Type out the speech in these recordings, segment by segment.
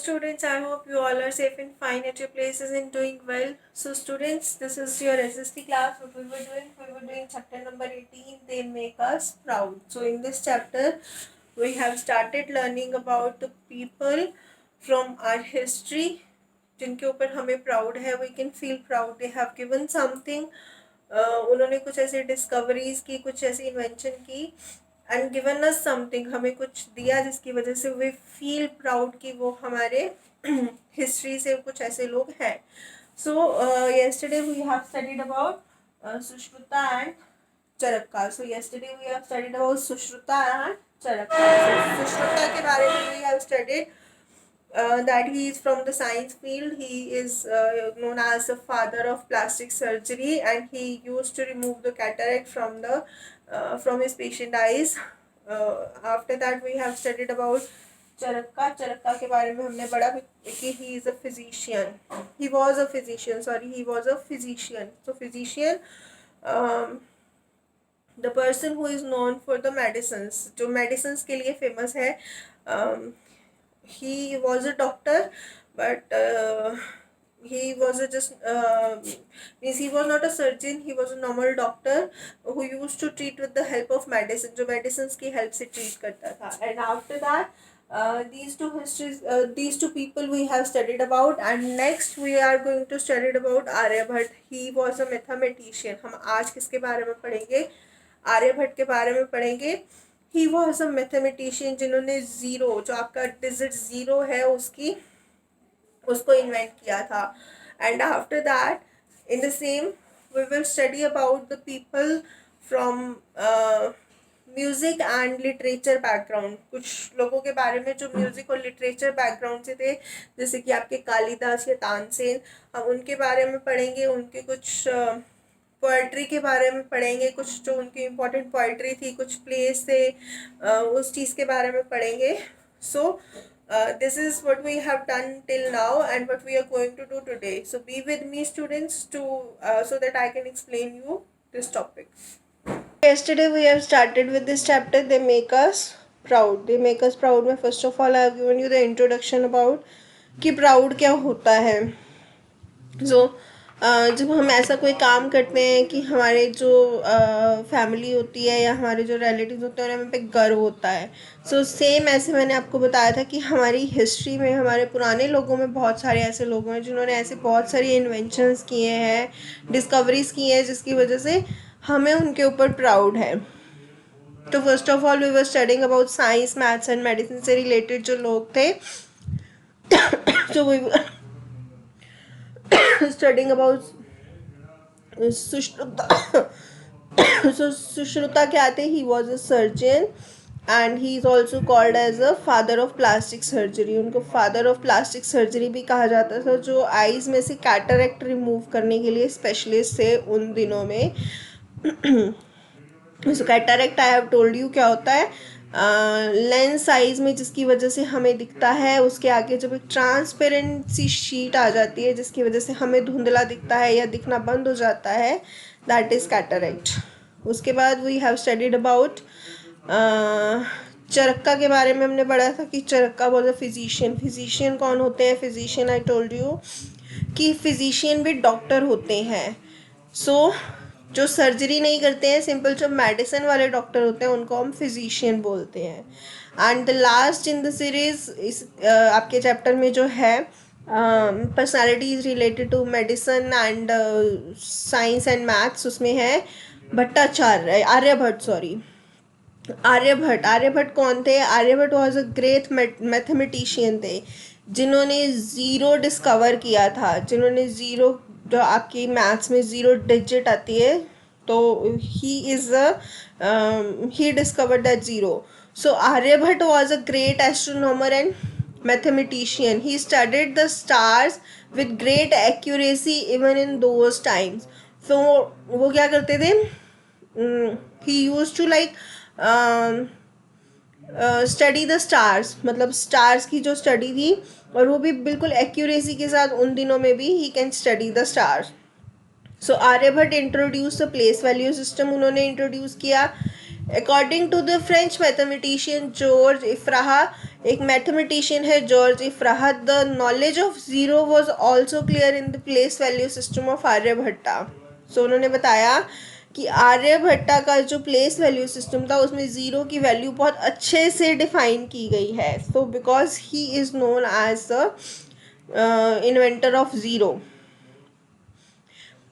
students, I hope you all are safe and fine at your places and doing well. So students, this is your SST class. What we were doing chapter number 18, They Make Us Proud. So in this chapter, we have started learning about the people from our history जिनके ऊपर हमें proud है. We can feel proud. They have given something. उन्होंने कुछ ऐसी discoveries की, कुछ ऐसी इन्वेंशन की एंड गिवन अस समथिंग, हमें कुछ दिया जिसकी वजह से वी फील प्राउड कि वो हमारे हिस्ट्री से कुछ ऐसे लोग हैं. सो yesterday we have studied about Sushruta and Charaka. So yesterday we have studied about Sushruta and Charaka. So Sushruta के बारे में we have studied that he is from the science field. He is known as the father of plastic surgery, and he used to remove the cataract from his patient eyes. After that we have studied about Charaka. Charaka के बारे में हमने पढ़ा कि he is a physician. He was a physician. So physician, the person who is known for the medicines, जो medicines के लिए famous है. He was a doctor, but he was means he was not a surgeon. He was a normal doctor who used to treat with the help of medicine, जो medicines की help से treat करता था. And after that, these two people we have studied about, and next we are going to study about Aryabhat. He was a mathematician. हम आज किसके बारे में पढ़ेंगे? आर्यभट्ट के बारे में पढ़ेंगे. ही वॉज अ मैथमेटिशियन जिन्होंने ज़ीरो, जो आपका डिजिट ज़ीरो है उसको इन्वेंट किया था. And after that in the same we will study about the people from music and literature background. कुछ लोगों के बारे में जो म्यूज़िक और लिटरेचर बैकग्राउंड से थे, जैसे कि आपके कालिदास या तानसेन, हम उनके बारे में पढ़ेंगे. उनके कुछ पोएट्री के बारे में पढ़ेंगे, कुछ जो उनकी इम्पोर्टेंट पोएट्री थी, कुछ प्लेस थे, उस चीज़ के बारे में पढ़ेंगे. So this is what we have done till now and what we are going to do today. So be with me students to so that I can explain you this topic. Yesterday we have started with this chapter, They Make Us Proud. They Make Us Proud में first of all I have given you the introduction about कि proud क्या होता है. So जब हम ऐसा कोई काम करते हैं कि हमारे जो फैमिली होती है या हमारे जो रिलेटिव्स होते हैं उन्हें हम पे गर्व होता है. सो सेम ऐसे मैंने आपको बताया था कि हमारी हिस्ट्री में, हमारे पुराने लोगों में बहुत सारे ऐसे लोग हैं जिन्होंने ऐसे बहुत सारी इन्वेंशंस किए हैं, डिस्कवरीज की हैं, जिसकी वजह से हमें उनके ऊपर प्राउड है. तो first of all we were studying about science, maths and medicine से रिलेटेड जो लोग थे. सो वी studying about Sushruta. So Sushruta क्या थे? He was a surgeon and he is also called as a father of plastic surgery. उनको father of plastic surgery भी कहा जाता था, जो आईज में से कैटरेक्ट रिमूव करने के लिए स्पेशलिस्ट थे उन दिनों में. So cataract I have told you क्या होता है. लेंस साइज में जिसकी वजह से हमें दिखता है, उसके आगे जब एक ट्रांसपेरेंट सी शीट आ जाती है जिसकी वजह से हमें धुंधला दिखता है या दिखना बंद हो जाता है, दैट इज़ कैटरेक्ट. उसके बाद वी हैव स्टडीड अबाउट चरक्का के बारे में. हमने पढ़ा था कि चरक्का वॉज अ फिजिशियन. फिजिशियन कौन होते हैं? फिजिशियन आई टोल्ड यू कि फिजिशियन भी डॉक्टर होते हैं. सो जो सर्जरी नहीं करते हैं, सिंपल जो मेडिसिन वाले डॉक्टर होते हैं उनको हम फिजिशियन बोलते हैं. And the last in the series इस आपके चैप्टर में जो है personalities related to medicine and science and maths, उसमें है भट्टाचार्य, आर्यभट्ट कौन थे? Aryabhata was a great mathematician थे जिन्होंने ज़ीरो डिस्कवर किया था. जिन्होंने ज़ीरो, जो आपकी मैथ्स में ज़ीरो डिजिट आती है, तो he discovered that zero. So Aryabhat was a great astronomer and mathematician. He studied the stars with great accuracy even in those times. So वो क्या करते थे? He used to study the stars, मतलब stars की जो study थी, और वो भी बिल्कुल एक्यूरेसी के साथ उन दिनों में भी he can study the stars. So Aryabhatta introduce the place value system उन्होंने इंट्रोड्यूस किया. According to the French mathematician Georges Ifrah, एक मैथमेटिशियन है Georges Ifrah. The knowledge of zero was also clear in the place value system of Aryabhatta. So उन्होंने बताया कि आर्यभट्टा का जो place value system था उसमें ज़ीरो की वैल्यू बहुत अच्छे से डिफाइन की गई है. So because he is known as the inventor of zero.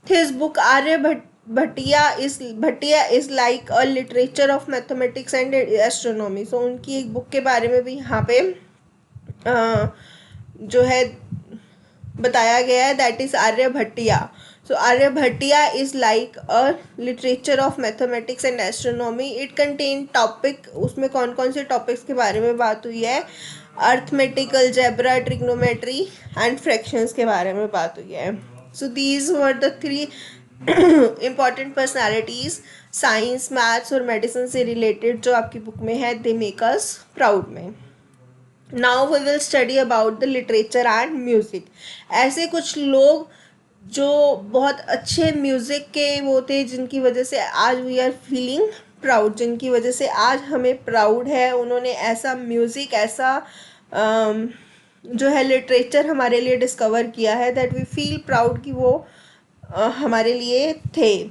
His book Bhatia is like a literature of mathematics and astronomy. So उनकी एक बुक के बारे में भी यहाँ पे जो है बताया गया है, that is Aryabhatiya. So Aryabhatiya is like a literature of mathematics and astronomy. It contain topic, उसमें कौन कौन से टॉपिक्स के बारे में बात हुई है? Arithmetic, algebra, trigonometry and fractions के बारे में बात हुई है. So these were the 3 important personalities science, maths और मेडिसिन से रिलेटेड जो आपकी बुक में है. दे मेक अस प्राउड में. Now we will study about the literature and music. ऐसे कुछ लोग जो बहुत अच्छे म्यूज़िक के वो थे, जिनकी वजह से आज वी आर फीलिंग प्राउड, जिनकी वजह से आज हमें प्राउड है. उन्होंने ऐसा म्यूज़िक, ऐसा जो है लिटरेचर हमारे लिए डिस्कवर किया है, दैट वी फील प्राउड कि वो हमारे लिए थे.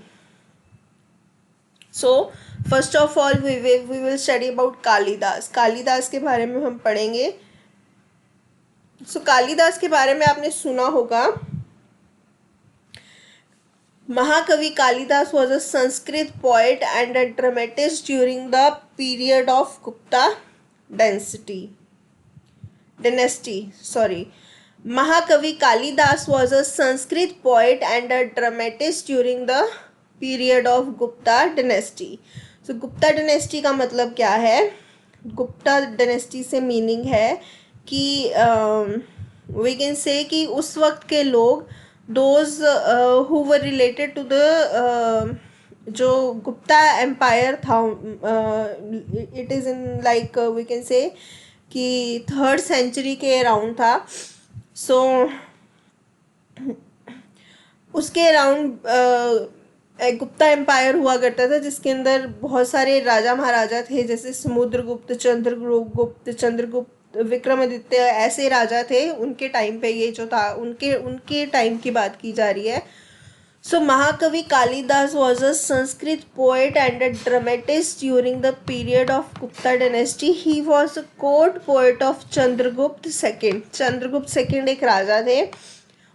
So first of all we will study about Kalidas. Kalidas के बारे में हम पढ़ेंगे. सो कालिदास के बारे में आपने सुना होगा. महाकवि Kalidas was a Sanskrit poet and a dramatist during the period of Gupta dynasty. Mahakavi Kalidas was a Sanskrit poet and a dramatist during the period of Gupta dynasty. So Gupta dynasty का मतलब क्या है? Gupta dynasty से meaning है कि we can say कि उस वक्त के लोग, those who were related to the जो गुप्ता एम्पायर था, it is in like we can say कि 3rd century के अराउंड था. सो उसके अराउंड एक गुप्ता एम्पायर हुआ करता था, जिसके अंदर बहुत सारे राजा महाराजा थे, जैसे समुद्रगुप्त, चंद्रगुप्त, विक्रमादित्य, ऐसे राजा थे. उनके टाइम पे ये जो था, उनके टाइम की बात की जा रही है. So Mahakavi Kalidas was a Sanskrit poet and a dramatist during the period of Gupta dynasty. He was a court poet of Chandragupta II. Chandragupta second एक राजा थे.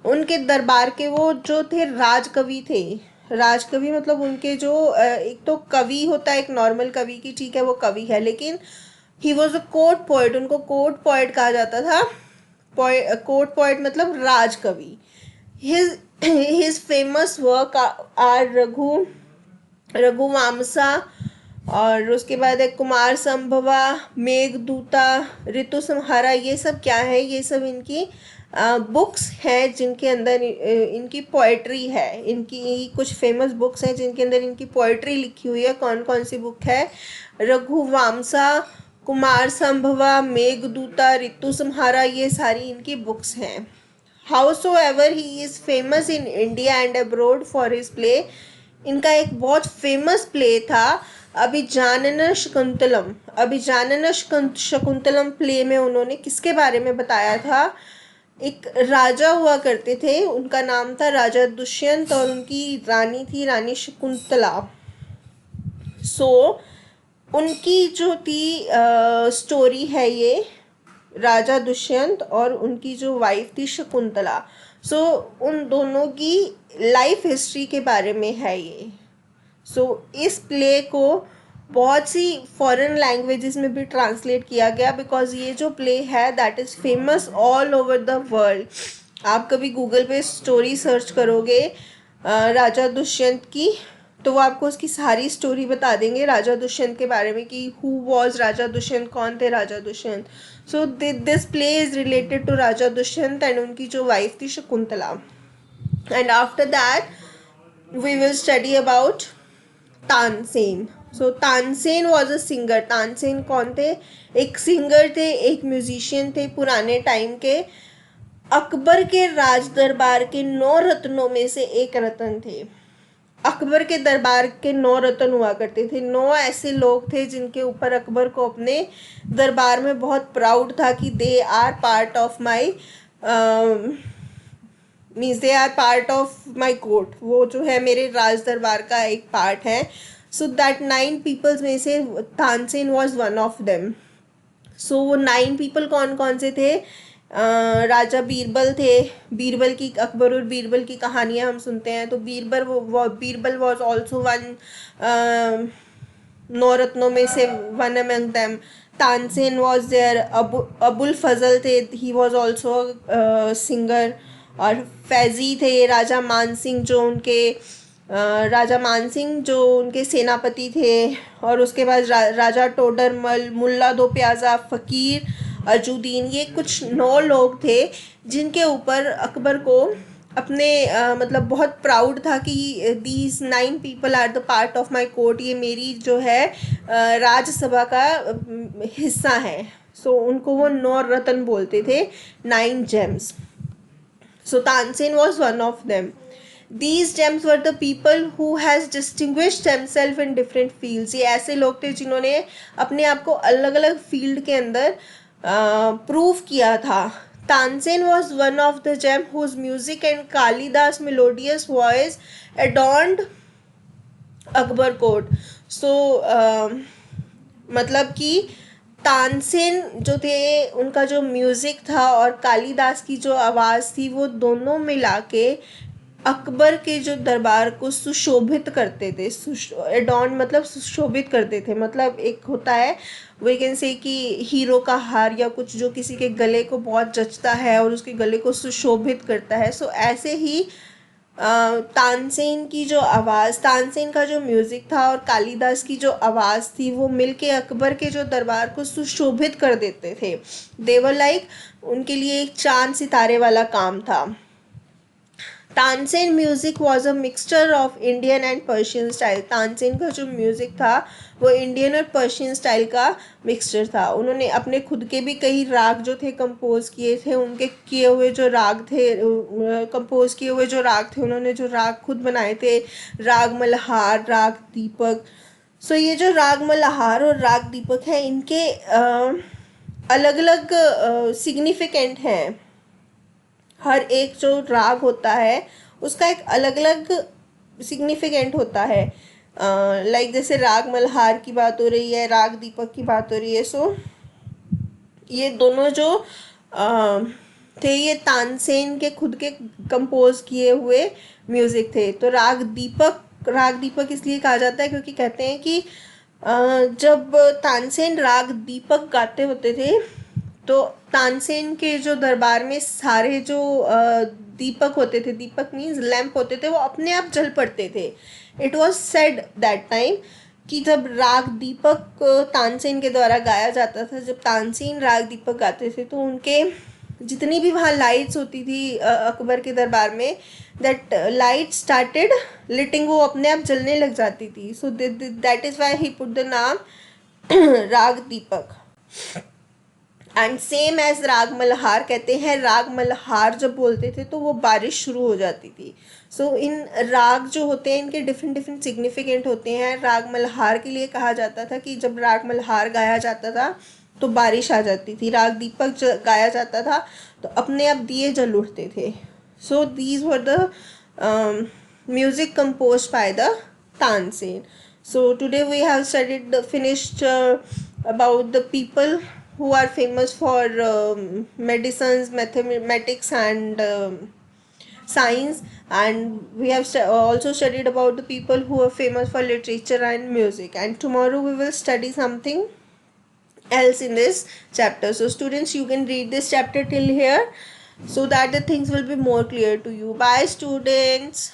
उनके दरबार के वो जो थे राजकवि थे. राजकवि मतलब उनके जो एक तो कवि होता है, एक नॉर्मल कवि की, ठीक है वो कवि है, लेकिन ही वॉज अ कोर्ट पोएट. उनको कोर्ट पोएट कहा जाता था. कोर्ट पोएट मतलब राजकवि. his famous work are रघुवंशा, और उसके बाद है कुमार संभवा, मेघदूता, ऋतु संहारा. ये सब क्या है? ये सब इनकी बुक्स हैं जिनके अंदर इनकी पोएट्री है. इनकी कुछ फेमस बुक्स हैं जिनके अंदर इनकी पोएट्री लिखी हुई है. कौन कौन सी बुक है? रघुवंशा, कुमार संभवा, मेघदूता, ऋतु संहारा, ये सारी इनकी बुक्स हैं. Howsoever he is famous in India and abroad for his play. इनका एक बहुत फेमस प्ले था अभिजानन शकुंतलम. अभिजानन शकुंतलम प्ले में उन्होंने किसके बारे में बताया था? एक राजा हुआ करते थे, उनका नाम था राजा दुष्यंत, और उनकी रानी थी रानी शकुंतला. सो उनकी जो थी स्टोरी है ये राजा दुष्यंत और उनकी जो वाइफ थी शकुंतला. सो उन दोनों की लाइफ हिस्ट्री के बारे में है ये. सो इस प्ले को बहुत सी फॉरेन लैंग्वेजेस में भी ट्रांसलेट किया गया, बिकॉज ये जो प्ले है that is famous all over the world. आप कभी गूगल पे स्टोरी सर्च करोगे राजा दुष्यंत की, तो वो आपको उसकी सारी स्टोरी बता देंगे राजा दुष्यंत के बारे में कि हु वॉज राजा दुष्यंत, कौन थे राजा Dushyant. So this play is related to राजा दुष्यंत एंड उनकी जो वाइफ थी Shakuntala. And after that we will study about Tansen. So Tansen was a singer. Tansen कौन थे? एक सिंगर थे, एक म्यूजिशियन थे पुराने टाइम के. अकबर के राज दरबार के 9 रत्नों में से एक रत्न थे. अकबर के दरबार के 9 रत्न हुआ करते थे। 9 ऐसे लोग थे जिनके ऊपर अकबर को अपने दरबार में बहुत प्राउड था कि they are part of my, means they are part of my court, वो जो है मेरे राज दरबार का एक पार्ट है। सो दैट 9 पीपल्स में से Tansen was one of them. So वो 9 पीपल कौन कौन से थे? राजा बीरबल थे। बीरबल की, अकबर और बीरबल की कहानियाँ हम सुनते हैं, तो बीरबल वॉज ऑल्सो वन, 9 रत्नों में से one among them. Tansen was there. Abul Fazal थे, ही वॉज ऑल्सो सिंगर। और फैजी थे, राजा मानसिंह जो उनके राजा मानसिंह जो उनके सेनापति थे। और उसके बाद राजा टोडरमल, मुल्ला दो प्याजा, फ़कीर अजुद्दीन, ये कुछ 9 लोग थे जिनके ऊपर अकबर को अपने मतलब बहुत प्राउड था कि these 9 people are the part of my court, ये मेरी जो है राज्यसभा का हिस्सा है। सो उनको वो 9 रत्न बोलते थे, 9 James. So Tansen was one of them. These gems were the people who has distinguished themselves in different fields. ये ऐसे लोग थे जिन्होंने अपने आप को अलग अलग फील्ड के अंदर प्रूव किया था। Tansen was one of the gem whose music and Kalidas melodious voice adorned Akbar court. So मतलब कि तानसेन जो थे, उनका जो म्यूज़िक था और कालिदास की जो आवाज़ थी, वो दोनों मिला के अकबर के जो दरबार को सुशोभित करते थे। एडॉन मतलब सुशोभित करते थे, मतलब एक होता है वी कैन से कि हीरो का हार या कुछ जो किसी के गले को बहुत जचता है और उसके गले को सुशोभित करता है। सो ऐसे ही तानसेन की जो आवाज़, तानसेन का जो म्यूज़िक था और कालिदास की जो आवाज़ थी, वो मिलके अकबर के जो दरबार को सुशोभित कर देते थे। देवर लाइक उनके लिए एक चांद सितारे वाला काम था। Tansen music was a mixture of Indian and Persian style. Tansen का जो म्यूज़िक था वो इंडियन और पर्शियन स्टाइल का मिक्सचर था। उन्होंने अपने खुद के भी कई राग जो थे कंपोज किए थे। उनके किए हुए जो राग थे, कंपोज किए हुए जो राग थे, उन्होंने जो राग खुद बनाए थे, राग मल्हार, राग दीपक। सो ये जो राग मल्हार और राग दीपक है, इनके अलग अलग सिग्निफिकेंट हैं। हर एक जो राग होता है उसका एक अलग अलग सिग्निफिकेंट होता है। लाइक जैसे राग मल्हार की बात हो रही है, राग दीपक की बात हो रही है। सो ये दोनों जो थे, ये तानसेन के खुद के कंपोज किए हुए म्यूज़िक थे। तो राग दीपक इसलिए कहा जाता है क्योंकि कहते हैं कि जब तानसेन राग दीपक गाते होते थे तो तानसेन के जो दरबार में सारे जो दीपक होते थे, दीपक मीन्स लैंप होते थे, वो अपने आप जल पड़ते थे। It was said that time कि जब राग दीपक तानसेन के द्वारा गाया जाता था, जब तानसेन राग दीपक गाते थे, तो उनके जितनी भी वहाँ लाइट्स होती थी अकबर के दरबार में, दैट लाइट स्टार्टेड लिटिंग, वो अपने आप जलने लग जाती थी। So that is why he put the नाम राग दीपक। एंड सेम एज राग मल्हार, कहते हैं राग मल्हार जब बोलते थे तो वो बारिश शुरू हो जाती थी। सो इन राग जो होते हैं इनके डिफरेंट डिफरेंट सिग्निफिकेंट होते हैं। राग मल्हार के लिए कहा जाता था कि जब राग मल्हार गाया जाता था तो बारिश आ जाती थी। राग दीपक गाया जाता था तो अपने आप दिए जल उठते थे। सो these were the music compose by the Tansen. So today we have studied finished about the people who are famous for medicines, mathematics and science, and we have also studied about the people who are famous for literature and music, and tomorrow we will study something else in this chapter. So students, you can read this chapter till here so that the things will be more clear to you. Bye students.